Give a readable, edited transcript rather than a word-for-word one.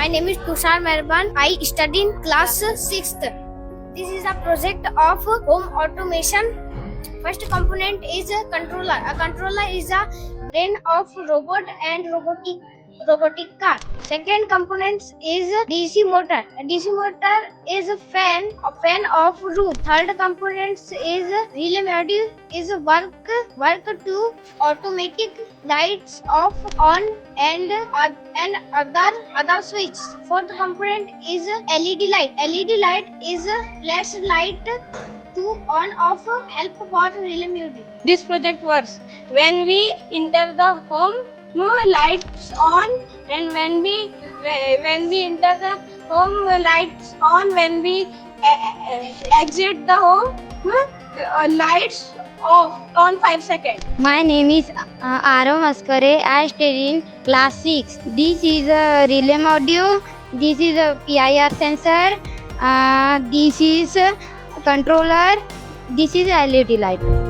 name is Tushar Merban. I study in class 6th. This is a project of home automation. First component is a controller. A controller is a brain of robot and robotic car. Second component is a DC motor. A DC motor is a fan of roof. Third component is a relay module. Is a work to automatic lights off on and other switch. Fourth component is a LED light. LED light is a flashlight to on off help for relay module. This project works when we enter the home, lights on, and when we enter the home, lights on. When we exit the home, lights off on 5 seconds. My name is Arav Maskare. I study in class 6. This is a relay module. This is a PIR sensor. This is a controller. This is a LED light.